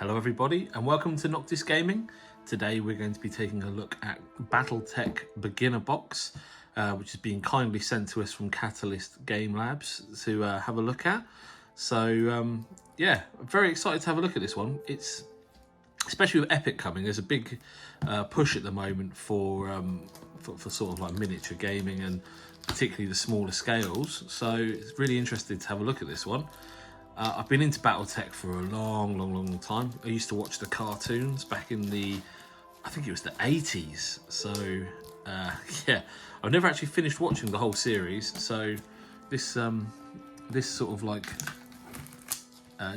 Hello everybody and welcome to Noctis Gaming. Today we're going to be taking a look at Battletech Beginner box, which is being kindly sent to us from Catalyst Game Labs to have a look at. So yeah, I'm very excited to have a look at this one. It's especially with Epic coming, there's a big push at the moment for sort of like miniature gaming and particularly the smaller scales. So it's really interesting to have a look at this one. I've been into Battletech for a long time. I used to watch the cartoons back in the, I think it was the 80s. So yeah, I've never actually finished watching the whole series. So this this sort of like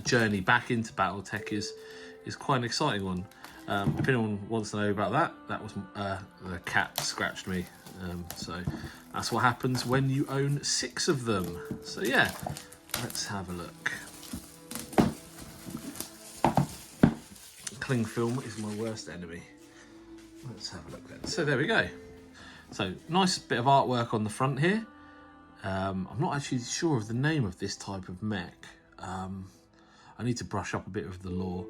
journey back into Battletech is quite an exciting one. If anyone wants to know about that, that was the cat scratched me. So that's what happens when you own 6 of them. So yeah, let's have a look. Cling film is my worst enemy. Let's have a look then. So there we go. So nice bit of artwork on the front here. I'm not actually sure of the name of this type of mech. I need to brush up a bit of the lore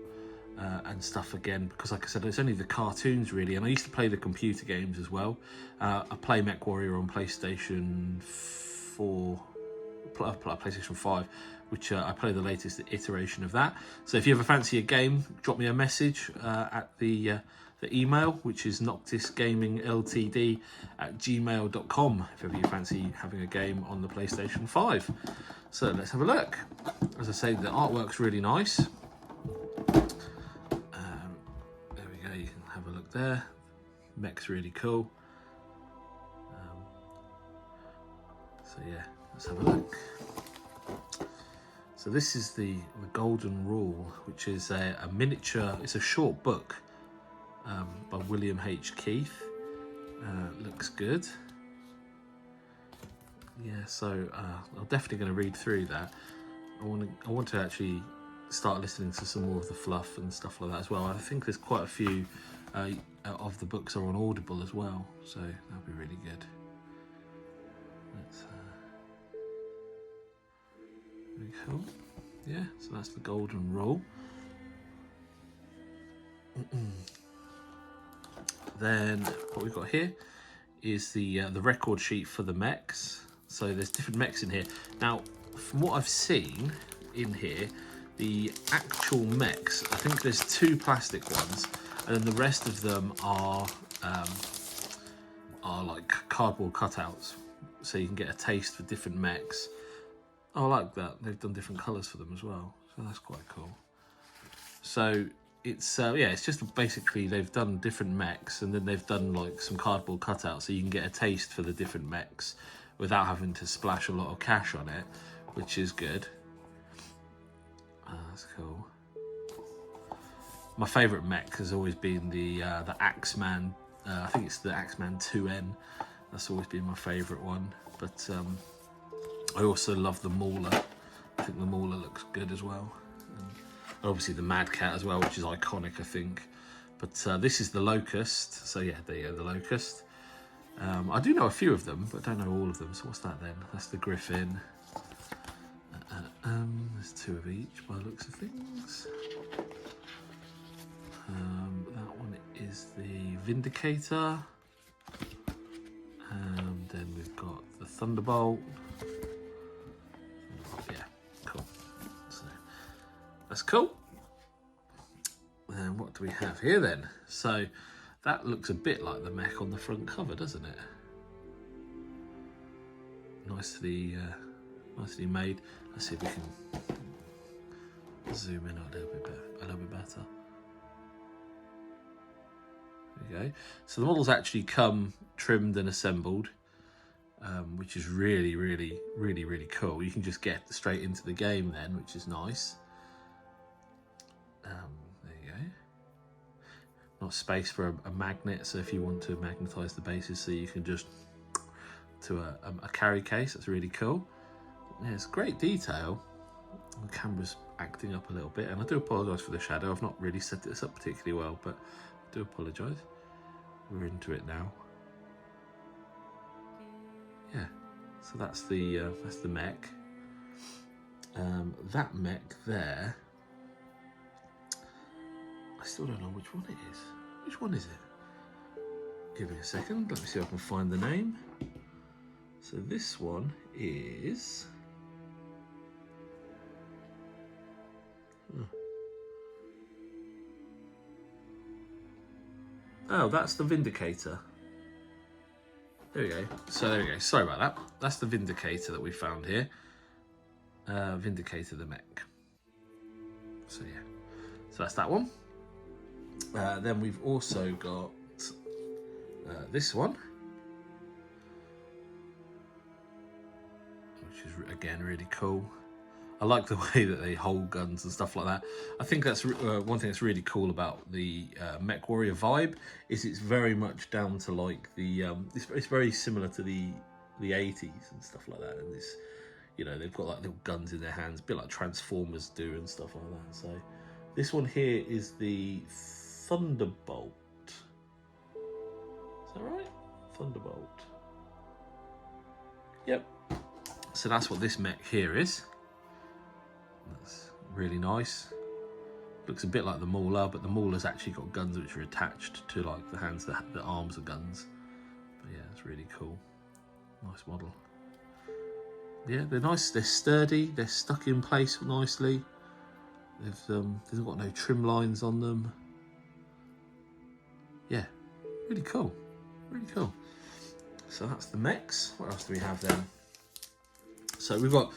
and stuff again, because like I said, it's only the cartoons really, and I used to play the computer games as well. I play Mech Warrior on PlayStation 4, PlayStation 5, which I play the latest iteration of that. So if you ever fancy a game, drop me a message at the email, which is noctisgamingltd@gmail.com, if ever you fancy having a game on the PlayStation 5. So let's have a look. As I say, the artwork's really nice. There we go, you can have a look there. Mech's really cool. So yeah, let's have a look. So this is the Golden Rule, which is a miniature, it's a short book by William H. Keith. Looks good. Yeah, so I'm definitely going to read through that. I want to actually start listening to some more of the fluff and stuff like that as well. I think there's quite a few of the books are on Audible as well, so that'll be really good. Let's very cool. Yeah, so that's the Golden Rule. Then what we've got here is the record sheet for the mechs. So there's different mechs in here. Now, from what I've seen in here, the actual mechs, I think there's 2 plastic ones, and then the rest of them are like cardboard cutouts, so you can get a taste for different mechs. I like that. They've done different colours for them as well, so that's quite cool. So it's yeah, it's just basically they've done different mechs, and then they've done like some cardboard cutouts, so you can get a taste for the different mechs without having to splash a lot of cash on it, which is good. That's cool. My favourite mech has always been the Axeman. I think it's the Axeman 2N. That's always been my favourite one. But I also love the Mauler. I think the Mauler looks good as well. And obviously the Mad Cat as well, which is iconic, I think. But this is the Locust. So yeah, the Locust. I do know a few of them, but don't know all of them. So what's that then? That's the Griffin. There's 2 of each by the looks of things. That one is the Vindicator. Then we've got the Thunderbolt. Yeah, cool. So that's cool. And what do we have here then? So that looks a bit like the mech on the front cover, doesn't it? Nicely made. Let's see if we can zoom in a little bit better. There we go. So the models actually come trimmed and assembled, which is really cool. You can just get straight into the game then, which is nice. There you go. Not space for a magnet, so if you want to magnetize the bases, so you can just to a carry case. That's really cool. Yeah, it's great detail. The camera's acting up a little bit, and I do apologise for the shadow. I've not really set this up particularly well, but I do apologise. We're into it now. Yeah, so that's the mech. That mech there I still don't know which one it is. Which one is it? Give me a second. Let me see if I can find the name. So this one is... Oh, that's the Vindicator. There we go. So there we go. Sorry about that. That's the Vindicator that we found here. Vindicator the mech. So yeah. So that's that one. Then we've also got this one, which is again really cool. I like the way that they hold guns and stuff like that. I think that's one thing that's really cool about the Mech Warrior vibe is it's very much down to like the it's very similar to the 80s and stuff like that. And it's, you know, they've got like little guns in their hands, a bit like Transformers do and stuff like that. So this one here is the Thunderbolt. Is that right? Thunderbolt. Yep. So that's what this mech here is. That's really nice. Looks a bit like the Mauler, but the Mauler's actually got guns which are attached to like the hands, the arms are guns. But yeah, it's really cool. Nice model. Yeah, they're nice. They're sturdy. They're stuck in place nicely. They've got no trim lines on them. Yeah, really cool. Really cool. So that's the mechs. What else do we have then? So we've got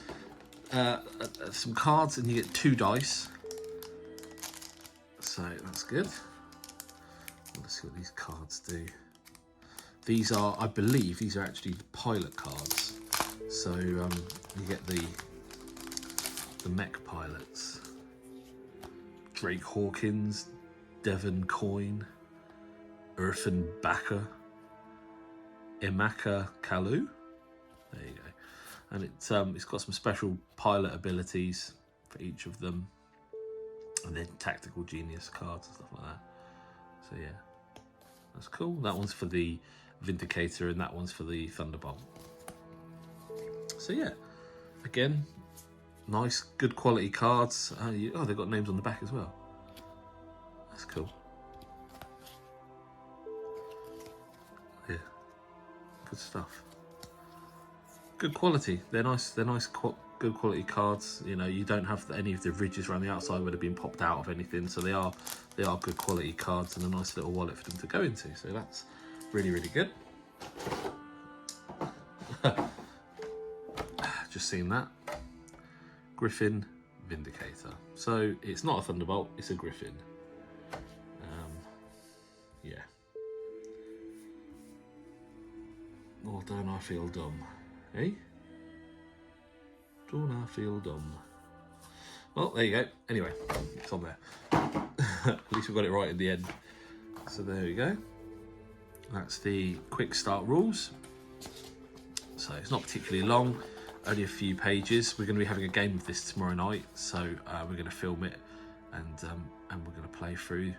some cards, and you get 2 dice. So that's good. Let's see what these cards do. These are, I believe, these are actually pilot cards. So you get the mech pilots. Drake Hawkins, Devon Coyne, Irfan Bakker, Emeka Kaelu. There you go. And it's got some special pilot abilities for each of them, and then tactical genius cards and stuff like that. So yeah, that's cool. That one's for the Vindicator, and that one's for the Thunderbolt. So yeah, again, nice, good quality cards. Oh, they've got names on the back as well. That's cool. Yeah, good stuff. Good quality. They're nice. They're nice, good quality cards. You know, you don't have any of the ridges around the outside would have been popped out of anything. So they are good quality cards, and a nice little wallet for them to go into. So that's really, really good. Just seen that. Griffin Vindicator. So it's not a Thunderbolt, it's a Griffin. Yeah. Or don't I feel dumb? Eh? Don't I feel dumb? Well, there you go. Anyway, it's on there. At least we got it right in the end. So there we go. That's the quick start rules. So it's not particularly long, only a few pages. We're going to be having a game of this tomorrow night, so we're going to film it, and we're going to play through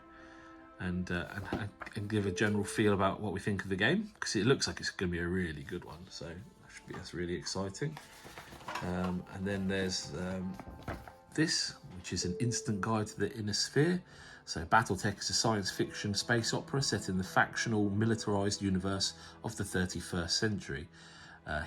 and give a general feel about what we think of the game, because it looks like it's going to be a really good one. So that's really exciting. And then there's this, which is an instant guide to the inner sphere. So Battletech is a science fiction space opera set in the factional, militarized universe of the 31st century.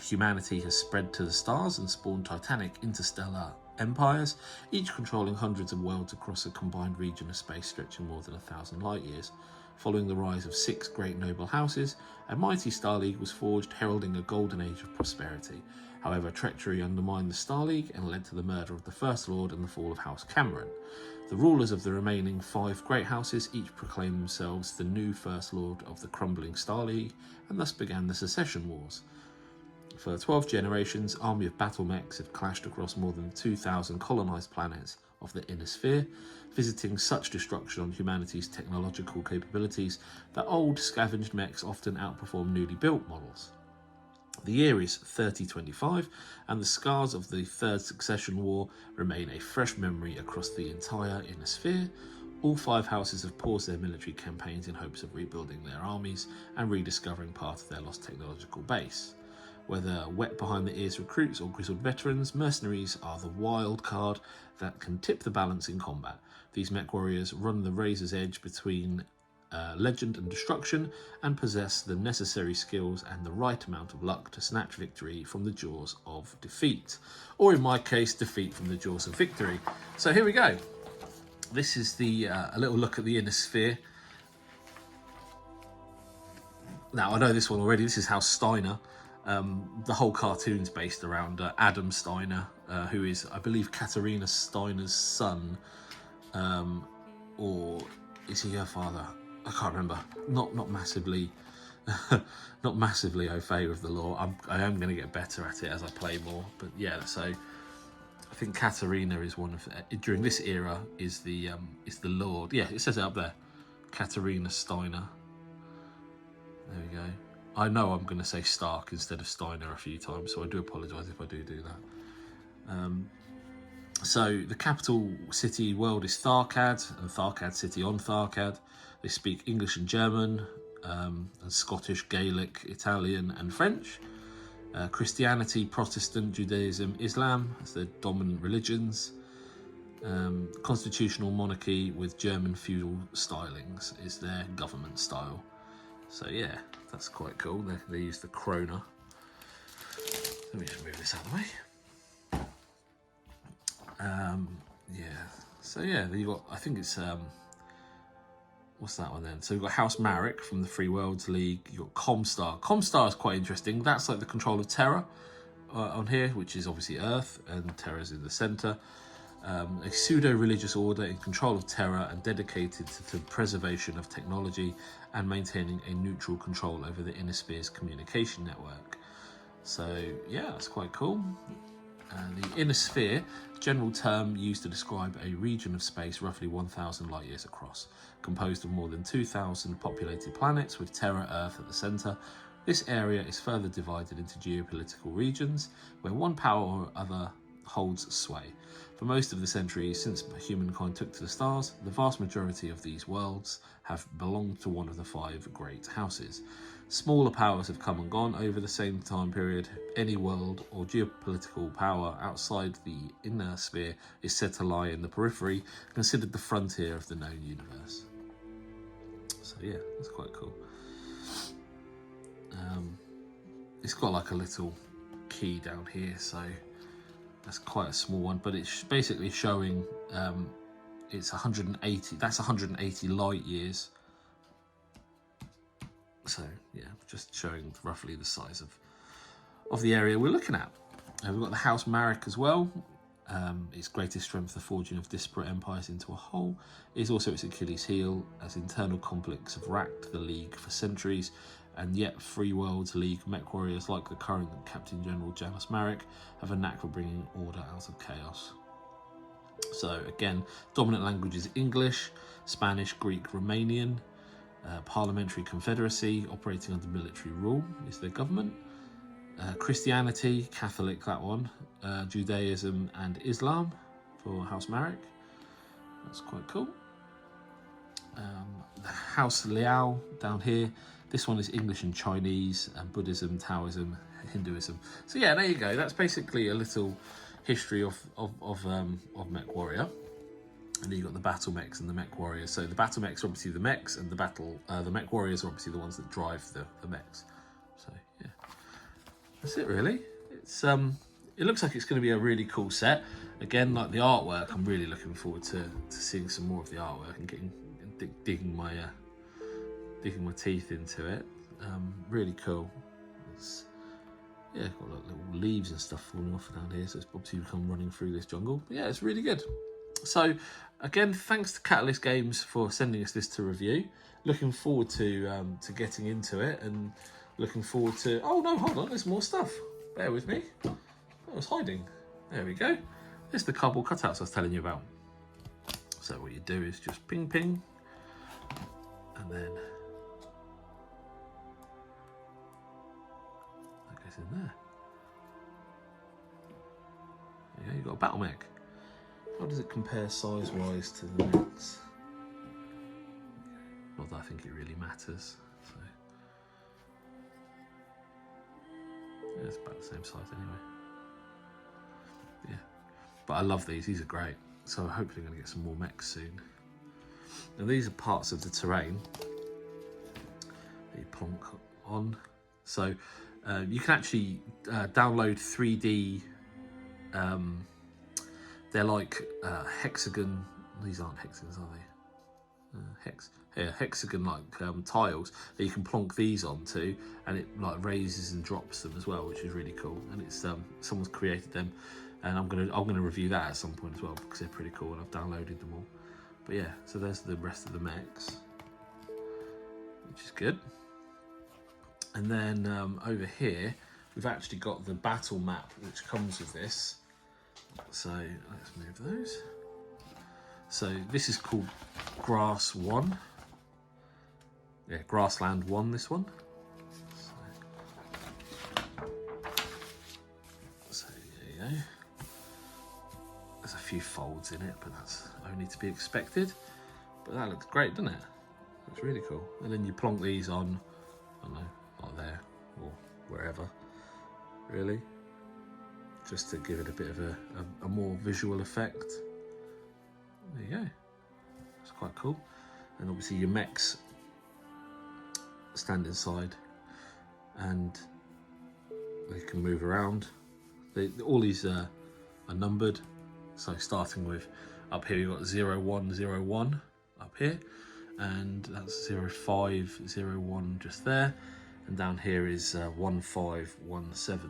Humanity has spread to the stars and spawned titanic interstellar empires, each controlling hundreds of worlds across a combined region of space stretching more than 1,000 light years. Following the rise of 6 great noble houses, a mighty Star League was forged, heralding a golden age of prosperity. However, treachery undermined the Star League and led to the murder of the First Lord and the fall of House Cameron. The rulers of the remaining 5 great houses each proclaimed themselves the new First Lord of the crumbling Star League, and thus began the Secession Wars. For 12 generations, army of battle mechs have clashed across more than 2,000 colonised planets of the inner sphere, visiting such destruction on humanity's technological capabilities that old scavenged mechs often outperform newly built models. The year is 3025, and the scars of the Third Succession War remain a fresh memory across the entire inner sphere. All 5 houses have paused their military campaigns in hopes of rebuilding their armies and rediscovering part of their lost technological base. Whether wet behind the ears recruits or grizzled veterans, mercenaries are the wild card that can tip the balance in combat. These mech warriors run the razor's edge between legend and destruction, and possess the necessary skills and the right amount of luck to snatch victory from the jaws of defeat. Or in my case, defeat from the jaws of victory. So here we go. This is the a little look at the inner sphere. Now, I know this one already. This is House Steiner. The whole cartoon's based around Adam Steiner, who is, I believe, Katarina Steiner's son. Or is he her father? I can't remember. Not massively, not massively au fait with the lore. I am going to get better at it as I play more. But yeah, so I think Katarina is one of during this era is the Lord. Yeah, it says it up there, Katarina Steiner. There we go. I know I'm going to say Stark instead of Steiner a few times, so I do apologise if I do that. So the capital city world is Tharkad, and Tharkad city on Tharkad. They speak English and German, and Scottish, Gaelic, Italian and French. Christianity, Protestant, Judaism, Islam as their dominant religions. Constitutional monarchy with German feudal stylings is their government style. So yeah, that's quite cool. They use the krona. Let me just move this out of the way. Yeah, so yeah, you got, I think it's what's that one then? So you've got House Marek from the Free Worlds League. You've got Comstar. Comstar is quite interesting. That's like the control of Terra on here, which is obviously Earth, and Terra's in the centre. A pseudo-religious order in control of Terra and dedicated to the preservation of technology and maintaining a neutral control over the Inner Sphere's communication network. So yeah, that's quite cool. The Inner Sphere, general term used to describe a region of space roughly 1,000 light years across, composed of more than 2,000 populated planets with Terra Earth at the centre. This area is further divided into geopolitical regions where one power or other holds sway. For most of the centuries since humankind took to the stars, the vast majority of these worlds have belonged to one of the 5 great houses. Smaller powers have come and gone over the same time period. Any world or geopolitical power outside the inner sphere is said to lie in the periphery, considered the frontier of the known universe. So yeah, that's quite cool. It's got like a little key down here, so that's quite a small one, but it's basically showing it's 180, that's 180 light years. So yeah, just showing roughly the size of the area we're looking at. We've got the House Marek as well. Its greatest strength, the forging of disparate empires into a whole, is also its Achilles heel, as internal conflicts have racked the League for centuries, and yet Free Worlds League mech warriors like the current Captain General Janos Marek have a knack for bringing order out of chaos. So again, dominant language is English, Spanish, Greek, Romanian. Parliamentary confederacy operating under military rule is their government. Christianity, Catholic, that one. Judaism and Islam for House Marek. That's quite cool. The House Liao down here. This one is English and Chinese, and Buddhism, Taoism, Hinduism. So yeah, there you go. That's basically a little history of Mech Warrior. And then you've got the battle mechs and the mech warriors. So the battle mechs are obviously the mechs, and the mech warriors are obviously the ones that drive the mechs. So yeah, that's it really. It's it looks like it's going to be a really cool set. Again, like the artwork, I'm really looking forward to seeing some more of the artwork and digging my teeth into it. Really cool. It's, yeah, got like little leaves and stuff falling off down here, so it's obviously come running through this jungle. But yeah, it's really good. So again, thanks to Catalyst Games for sending us this to review. Looking forward to getting into it, and looking forward to... Oh no, hold on, there's more stuff. Bear with me. I was hiding. There we go. There's the cardboard cutouts I was telling you about. So what you do is just ping ping, and then that goes in there. There you go, you've got a battle mech. How does it compare size-wise to the next? Not that I think it really matters. So it's about the same size anyway. Yeah, but I love these. These are great. So hopefully I'm going to get some more mechs soon. And these are parts of the terrain that you plonk on. So you can actually download 3D. They're like hexagon. These aren't hexagons, are they? Hexagon like tiles that you can plonk these onto, and it like raises and drops them as well, which is really cool. And it's someone's created them, and I'm gonna review that at some point as well because they're pretty cool, and I've downloaded them all. But yeah, so there's the rest of the mechs, which is good. And then over here we've actually got the battle map which comes with this. So let's move those. So this is called Grass 1. Yeah, Grassland 1, this one. So there you go. There's a few folds in it, but that's only to be expected. But that looks great, doesn't it? Looks really cool. And then you plonk these on, I don't know, like there or wherever, really. Just to give it a bit of a more visual effect. There you go. It's quite cool. And obviously your mechs stand inside and they can move around. All these are numbered. So starting with up here, you've got 0101 up here, and that's 0501 just there. And down here is 1517.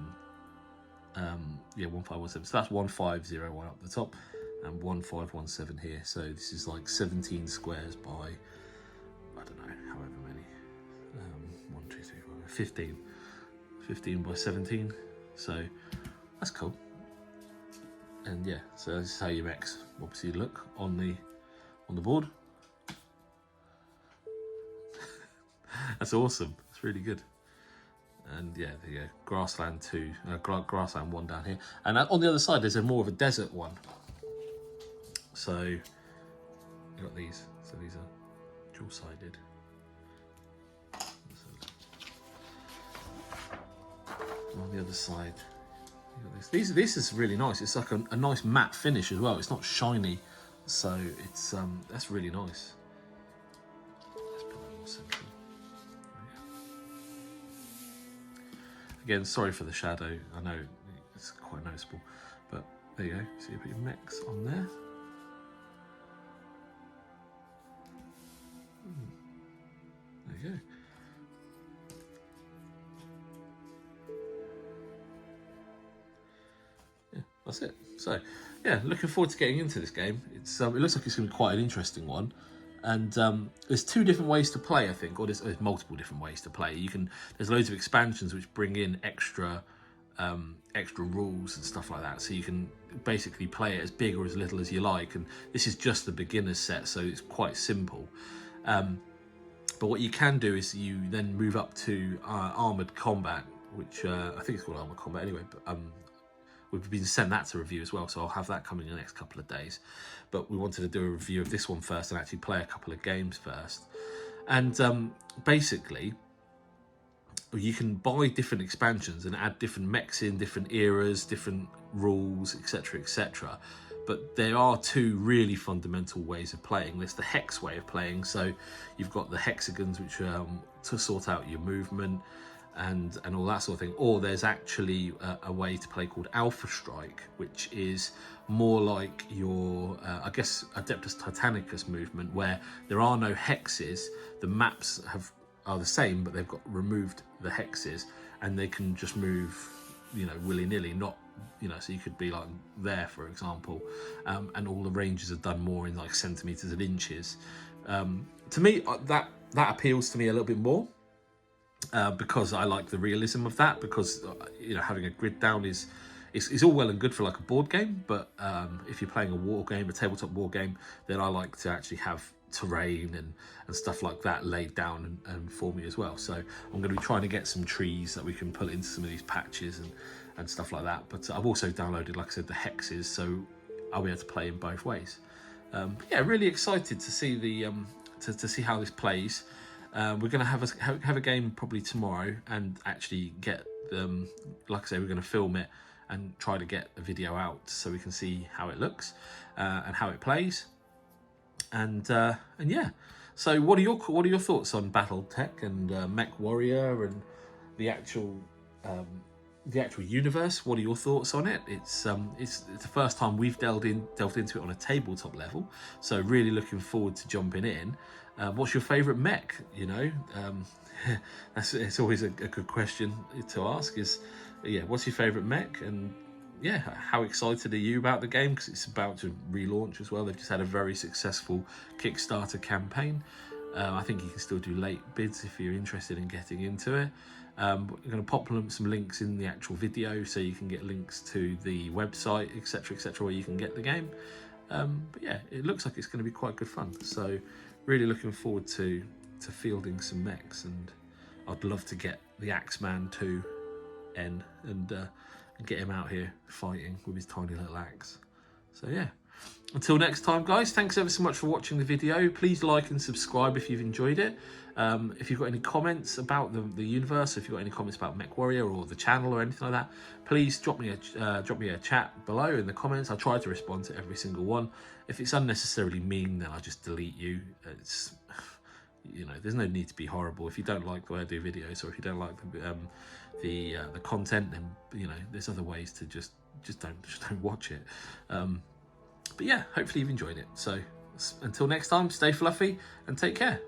Yeah, 1517. So that's 1501 up the top and 1517 here. So this is like 17 squares by, I don't know, however many. 1, 2, 3, 4, 15. 15 by 17. So that's cool. And yeah, so this is how your mechs obviously look on the board. That's awesome. It's really good. And yeah, there you go. Grassland 2, Grassland 1 down here. And on the other side, there's more of a desert one. So you got these. So these are dual-sided. On the other side, you got this. This is really nice. It's like a nice matte finish as well. It's not shiny, so it's that's really nice. Let's put that more central. Again, sorry for the shadow. I know it's quite noticeable, but there you go. So you put your mechs on there. There you go. Yeah, that's it. So, yeah, looking forward to getting into this game. It looks like it's going to be quite an interesting one. And there's 2 different ways to play, I think, or there's multiple different ways to play. There's loads of expansions which bring in extra rules and stuff like that. So you can basically play it as big or as little as you like. And this is just the beginner's set, so it's quite simple. But what you can do is you then move up to armored combat, which I think it's called armored combat anyway. But we've been sent that to review as well, so I'll have that coming in the next couple of days. But we wanted to do a review of this one first and actually play a couple of games first. And basically, you can buy different expansions and add different mechs in, different eras, different rules, etc., etc. But there are 2 really fundamental ways of playing. There's the hex way of playing, so you've got the hexagons, which to sort out your movement and all that sort of thing. Or there's actually a way to play called Alpha Strike, which is more like your, I guess, Adeptus Titanicus movement, where there are no hexes. The maps are the same, but they've got removed the hexes, and they can just move, willy-nilly, not, so you could be like there, for example, and all the ranges are done more in like centimeters and inches. To me, that appeals to me a little bit more. Because I like the realism of that, because having a grid down is all well and good for like a board game, but if you're playing a war game, a tabletop war game, then I like to actually have terrain and stuff like that laid down and for me as well. So I'm going to be trying to get some trees that we can put into some of these patches and stuff like that. But I've also downloaded, like I said, the hexes, so I'll be able to play in both ways. Yeah, really excited to see to see how this plays. We're going to have a game probably tomorrow, and actually get like I say, we're going to film it and try to get a video out so we can see how it looks and how it plays. And yeah. So what are your thoughts on Battletech and Mech Warrior and the actual universe? What are your thoughts on it? It's the first time we've delved into it on a tabletop level, so really looking forward to jumping in. What's your favourite mech? You know, it's always a good question to ask. What's your favourite mech? And yeah, how excited are you about the game? Because it's about to relaunch as well. They've just had a very successful Kickstarter campaign. I think you can still do late bids if you're interested in getting into it. We're going to pop some links in the actual video, so you can get links to the website, etc., where you can get the game. But yeah, it looks like it's going to be quite good fun. So really looking forward to fielding some mechs, and I'd love to get the Axeman 2N and get him out here fighting with his tiny little axe. So yeah, until next time, guys, thanks ever so much for watching the video. Please like and subscribe if you've enjoyed it. If you've got any comments about the universe, if you've got any comments about Mech Warrior or the channel or anything like that, please drop me a chat below in the comments. I try to respond to every single one. If it's unnecessarily mean, then I just delete you. It's, you know, there's no need to be horrible. If you don't like the way I do videos, or if you don't like the content, then you know there's other ways to just don't watch it. But yeah, hopefully you've enjoyed it. So until next time, stay fluffy and take care.